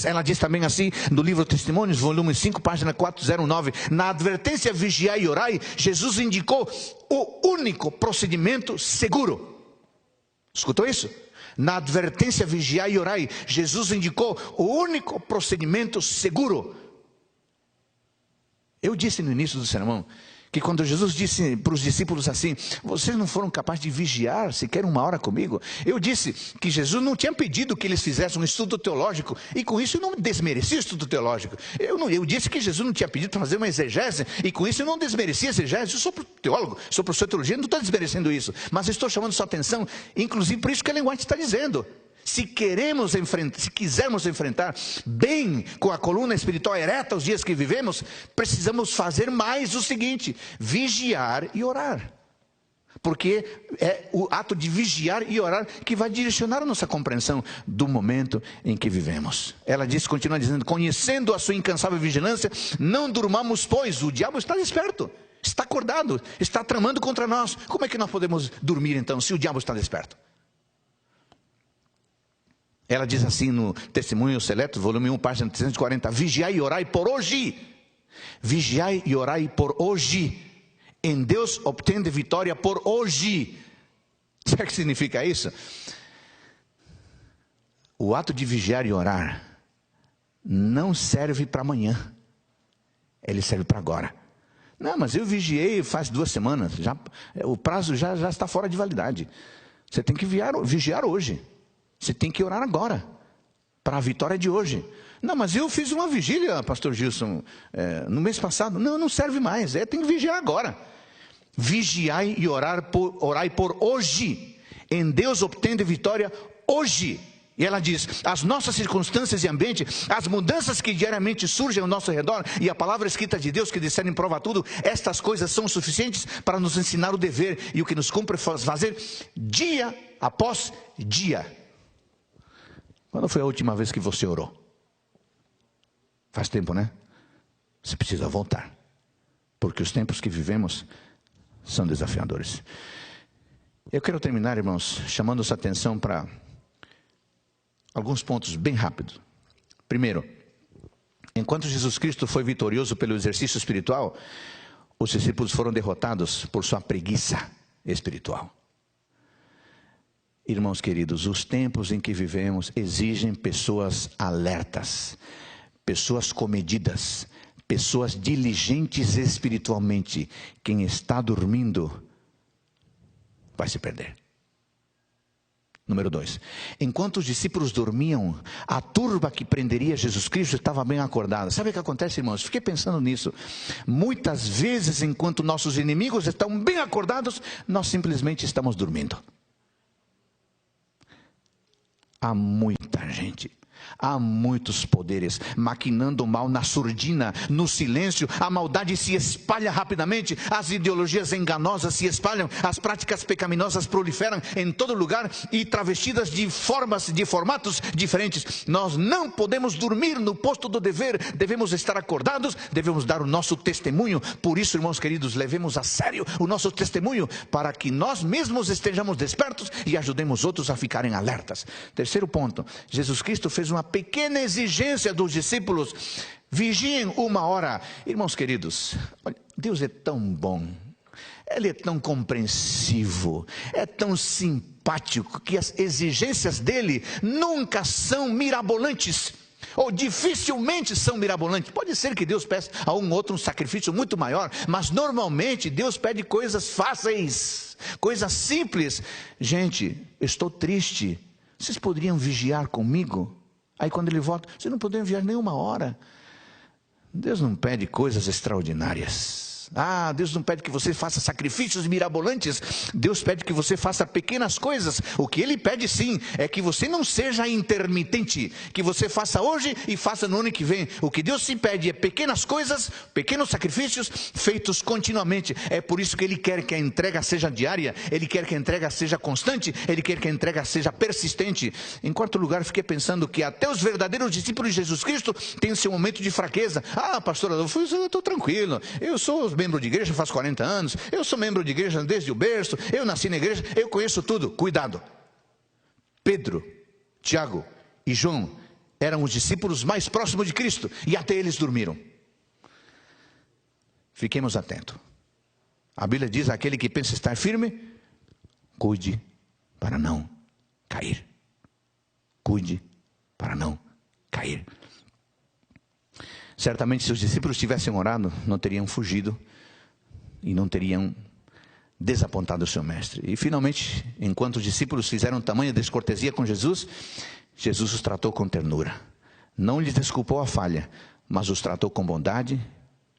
Ela diz também assim no livro Testemunhos, volume 5, página 409: na advertência vigiai e orai, Jesus indicou o único procedimento seguro. Escutou isso? Na advertência vigiai e orai, Jesus indicou o único procedimento seguro. Eu disse no início do sermão que quando Jesus disse para os discípulos assim: vocês não foram capazes de vigiar sequer uma hora comigo. Eu disse que Jesus não tinha pedido que eles fizessem um estudo teológico, e com isso eu não desmereci o estudo teológico. Eu disse que Jesus não tinha pedido para fazer uma exegese, e com isso eu não desmereci a exegese. Eu sou teólogo, sou professor de teologia, não estou desmerecendo isso, mas estou chamando sua atenção, inclusive por isso que Ellen White está dizendo: se quisermos enfrentar bem com a coluna espiritual ereta os dias que vivemos, precisamos fazer mais o seguinte: vigiar e orar. Porque é o ato de vigiar e orar que vai direcionar a nossa compreensão do momento em que vivemos. Ela continua dizendo: conhecendo a sua incansável vigilância, não durmamos, pois o diabo está desperto, está acordado, está tramando contra nós. Como é que nós podemos dormir então, se o diabo está desperto? Ela diz assim no Testemunho Seleto, volume 1, página 340: vigiai e orai por hoje. Vigiai e orai por hoje. Em Deus obtende vitória por hoje. Sabe o que significa isso? O ato de vigiar e orar não serve para amanhã. Ele serve para agora. Não, mas eu vigiei faz 2 semanas. O prazo já está fora de validade. Você tem que vigiar hoje. Você tem que orar agora. Para a vitória de hoje. Não, mas eu fiz uma vigília, pastor Gilson, no mês passado. Não serve mais. Tem que vigiar agora. Vigiai e orai por hoje. Em Deus obtende vitória hoje. E ela diz, as nossas circunstâncias e ambiente, as mudanças que diariamente surgem ao nosso redor, e a palavra escrita de Deus que discerne e prova tudo, estas coisas são suficientes para nos ensinar o dever e o que nos cumpre fazer dia após dia. Quando foi a última vez que você orou? Faz tempo, né? Você precisa voltar, porque os tempos que vivemos são desafiadores. Eu quero terminar, irmãos, chamando sua atenção para alguns pontos bem rápidos. Primeiro, enquanto Jesus Cristo foi vitorioso pelo exercício espiritual, os discípulos foram derrotados por sua preguiça espiritual. Irmãos queridos, os tempos em que vivemos exigem pessoas alertas, pessoas comedidas, pessoas diligentes espiritualmente. Quem está dormindo vai se perder. Número 2, enquanto os discípulos dormiam, a turba que prenderia Jesus Cristo estava bem acordada. Sabe o que acontece, irmãos? Fiquei pensando nisso. Muitas vezes, enquanto nossos inimigos estão bem acordados, nós simplesmente estamos dormindo. Há muita gente, há muitos poderes maquinando mal na surdina, no silêncio. A maldade se espalha rapidamente, as ideologias enganosas se espalham, as práticas pecaminosas proliferam em todo lugar e travestidas de formatos diferentes. Nós não podemos dormir no posto do dever, devemos estar acordados, devemos dar o nosso testemunho. Por isso, irmãos queridos, levemos a sério o nosso testemunho, para que nós mesmos estejamos despertos e ajudemos outros a ficarem alertas. Terceiro ponto, Jesus Cristo fez uma pequena exigência dos discípulos: vigiem 1 hora. Irmãos queridos, Deus é tão bom, Ele é tão compreensivo, é tão simpático, que as exigências dele nunca são mirabolantes, ou dificilmente são mirabolantes. Pode ser que Deus peça a um outro um sacrifício muito maior, mas normalmente Deus pede coisas fáceis, coisas simples. Gente, estou triste, vocês poderiam vigiar comigo? Aí quando ele volta, vocês não poderiam vigiar nem 1 hora. Deus não pede coisas extraordinárias. Deus não pede que você faça sacrifícios mirabolantes. Deus pede que você faça pequenas coisas. O que Ele pede sim, é que você não seja intermitente, que você faça hoje e faça no ano que vem. O que Deus se pede é pequenas coisas, pequenos sacrifícios feitos continuamente. É por isso que Ele quer que a entrega seja diária, Ele quer que a entrega seja constante, Ele quer que a entrega seja persistente. Em quarto lugar, fiquei pensando que até os verdadeiros discípulos de Jesus Cristo têm seu momento de fraqueza. Pastor Adolfo, eu estou tranquilo, eu sou membro de igreja faz 40 anos, eu sou membro de igreja desde o berço, eu nasci na igreja, eu conheço tudo. Cuidado. Pedro, Tiago e João eram os discípulos mais próximos de Cristo, e até eles dormiram. Fiquemos atentos. A Bíblia diz: aquele que pensa estar firme, cuide para não cair. Cuide para não cair. Certamente, se os discípulos tivessem orado, não teriam fugido e não teriam desapontado o seu mestre. E finalmente, enquanto os discípulos fizeram tamanha descortesia com Jesus, Jesus os tratou com ternura. Não lhes desculpou a falha, mas os tratou com bondade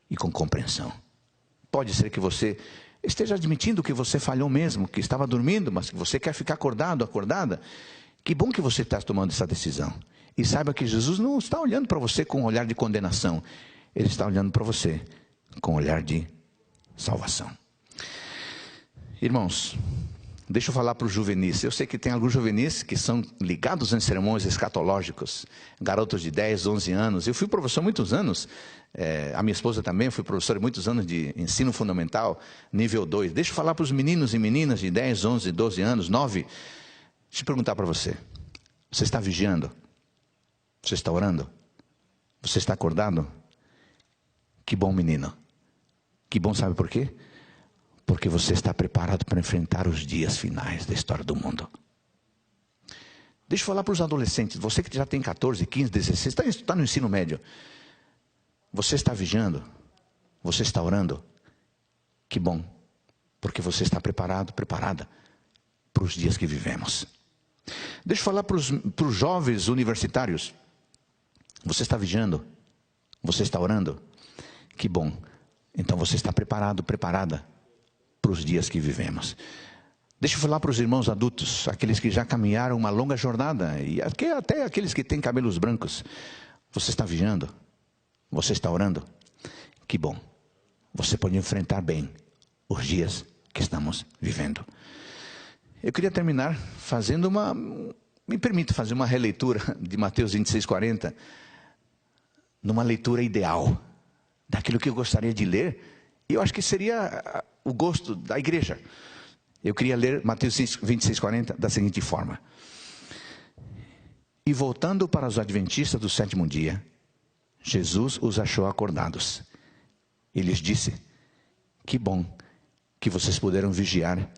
e com compreensão. Pode ser que você esteja admitindo que você falhou mesmo, que estava dormindo, mas que você quer ficar acordado, acordada. Que bom que você está tomando essa decisão. E saiba que Jesus não está olhando para você com um olhar de condenação. Ele está olhando para você com um olhar de salvação. Irmãos, deixa eu falar para os juvenis. Eu sei que tem alguns juvenis que são ligados em sermões escatológicos. Garotos de 10, 11 anos. Eu fui professor muitos anos. A minha esposa também foi professora muitos anos de ensino fundamental, nível 2. Deixa eu falar para os meninos e meninas de 10, 11, 12 anos, 9. Deixa eu perguntar para você. Você está vigiando? Você está orando? Você está acordado? Que bom, menino. Que bom, sabe por quê? Porque você está preparado para enfrentar os dias finais da história do mundo. Deixa eu falar para os adolescentes. Você que já tem 14, 15, 16, está no ensino médio. Você está vigiando? Você está orando? Que bom. Porque você está preparado, preparada para os dias que vivemos. Deixa eu falar para os jovens universitários. Você está vigiando? Você está orando? Que bom. Então você está preparado, preparada para os dias que vivemos. Deixa eu falar para os irmãos adultos, aqueles que já caminharam uma longa jornada, e até aqueles que têm cabelos brancos. Você está vigiando? Você está orando? Que bom. Você pode enfrentar bem os dias que estamos vivendo. Eu queria terminar fazendo me permita fazer uma releitura de Mateus 26:40, numa leitura ideal, daquilo que eu gostaria de ler, e eu acho que seria o gosto da igreja. Eu queria ler Mateus 26:40 da seguinte forma: E voltando para os adventistas do sétimo dia, Jesus os achou acordados. E lhes disse: Que bom que vocês puderam vigiar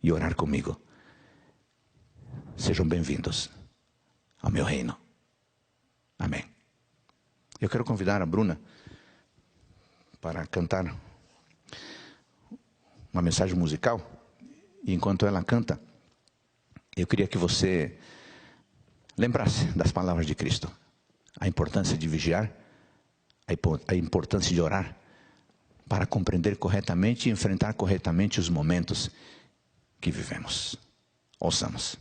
e orar comigo. Sejam bem-vindos ao meu reino. Amém. Eu quero convidar a Bruna para cantar uma mensagem musical. E enquanto ela canta, eu queria que você lembrasse das palavras de Cristo. A importância de vigiar, a importância de orar, para compreender corretamente e enfrentar corretamente os momentos que vivemos. Ouçamos.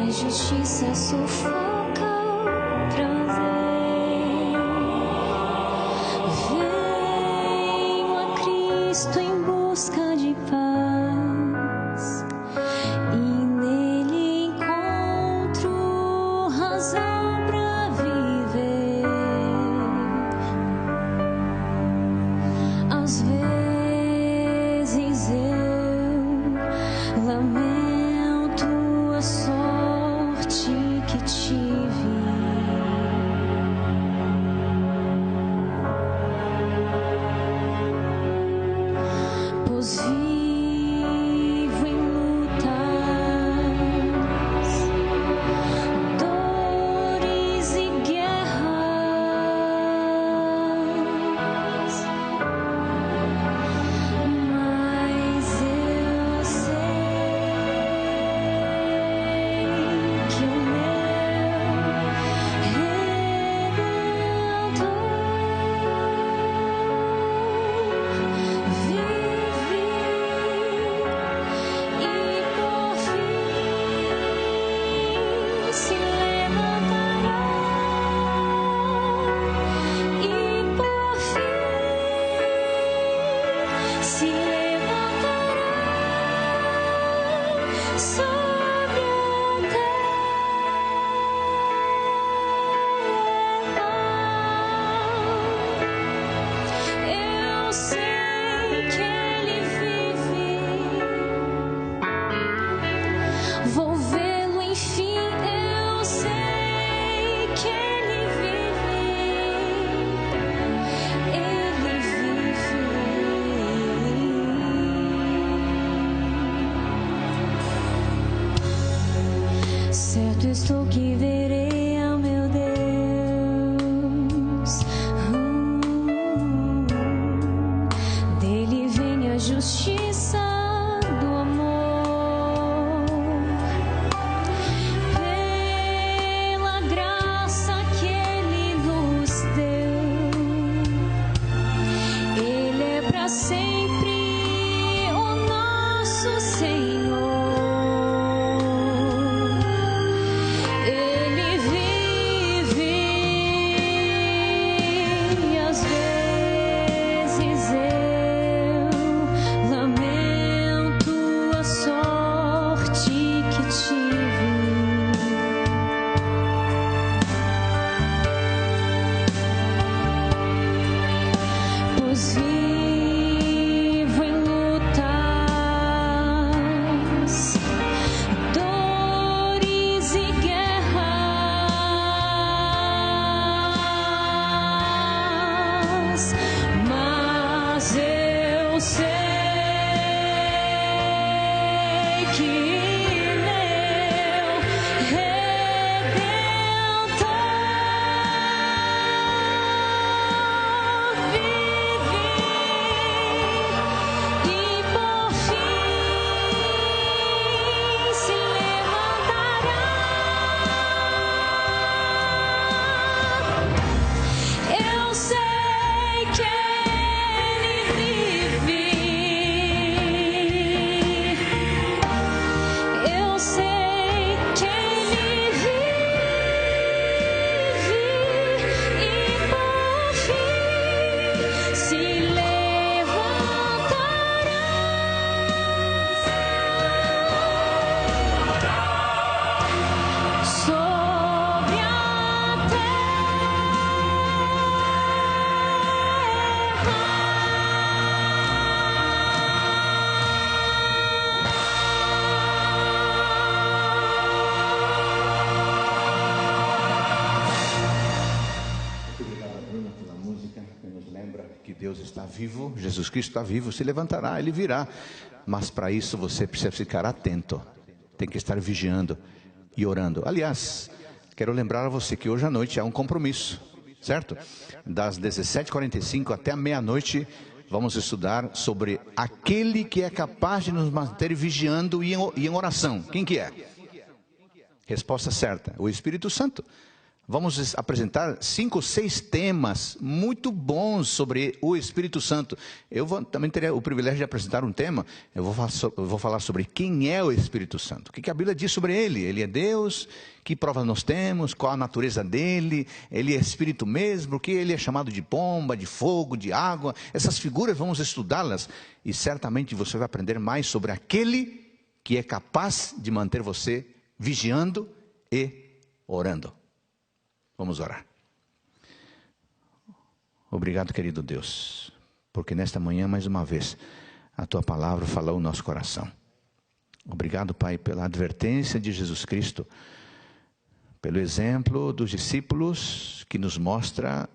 Justiça sufoca o prazer. Venho a Cristo em busca de paz, e nele encontro razão para viver. Às vezes eu lamento a sorte que tive, pois vivo em lutas, dores e guerras, mas eu sei que o meu Redentor vive, e por fim se levantará, e por fim se levantará sobre a terra. Eu sei que Ele vive, vou vê-lo enfim. Eu sei que Ele vive, Ele vive. Certo estou que verei ao meu Deus. Dele vem a justiça do amor. Pela graça que Ele nos deu, Ele é para sempre o nosso Senhor. Ele Deus está vivo, Jesus Cristo está vivo, se levantará, Ele virá. Mas para isso você precisa ficar atento, tem que estar vigiando e orando. Aliás, quero lembrar a você que hoje à noite há um compromisso, certo? Das 17h45 até a meia-noite, vamos estudar sobre aquele que é capaz de nos manter vigiando e em oração. Quem que é? Resposta certa, o Espírito Santo. Vamos apresentar 5 ou 6 temas muito bons sobre o Espírito Santo. Também terei o privilégio de apresentar um tema. Eu vou falar sobre quem é o Espírito Santo. O que a Bíblia diz sobre ele? Ele é Deus, que provas nós temos, qual a natureza dele, ele é Espírito mesmo, porque ele é chamado de pomba, de fogo, de água. Essas figuras vamos estudá-las e certamente você vai aprender mais sobre aquele que é capaz de manter você vigiando e orando. Vamos orar. Obrigado, querido Deus, porque nesta manhã, mais uma vez, a Tua palavra falou no nosso coração. Obrigado, Pai, pela advertência de Jesus Cristo, pelo exemplo dos discípulos que nos mostra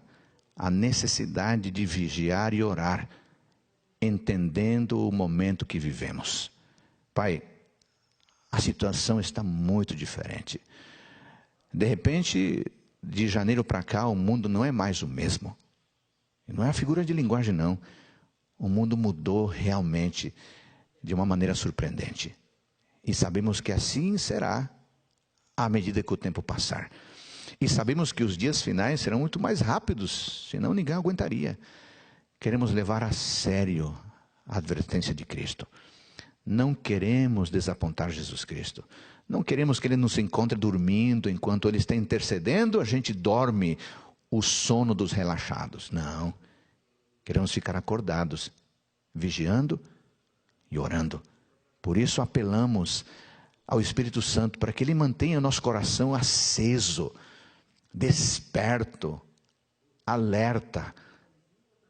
a necessidade de vigiar e orar, entendendo o momento que vivemos. Pai, a situação está muito diferente. De repente, de janeiro para cá, o mundo não é mais o mesmo. Não é a figura de linguagem, não. O mundo mudou realmente de uma maneira surpreendente. E sabemos que assim será à medida que o tempo passar. E sabemos que os dias finais serão muito mais rápidos, senão ninguém aguentaria. Queremos levar a sério a advertência de Cristo. Não queremos desapontar Jesus Cristo. Não queremos que Ele nos encontre dormindo, enquanto Ele está intercedendo, a gente dorme o sono dos relaxados. Não. Queremos ficar acordados, vigiando e orando. Por isso apelamos ao Espírito Santo, para que Ele mantenha o nosso coração aceso, desperto, alerta,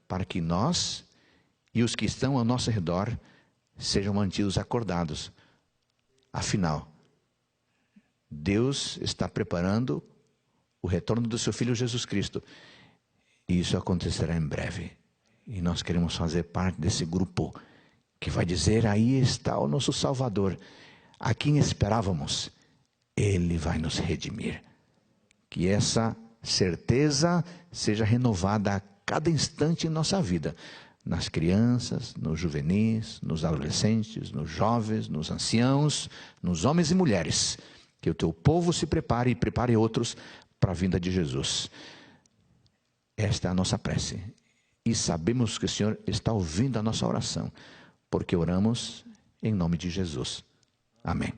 para que nós e os que estão ao nosso redor sejam mantidos acordados. Afinal, Deus está preparando o retorno do seu Filho Jesus Cristo. E isso acontecerá em breve. E nós queremos fazer parte desse grupo que vai dizer: aí está o nosso Salvador, a quem esperávamos. Ele vai nos redimir. Que essa certeza seja renovada a cada instante em nossa vida. Nas crianças, nos juvenis, nos adolescentes, nos jovens, nos anciãos, nos homens e mulheres. Que o teu povo se prepare e prepare outros para a vinda de Jesus. Esta é a nossa prece. E sabemos que o Senhor está ouvindo a nossa oração, porque oramos em nome de Jesus. Amém.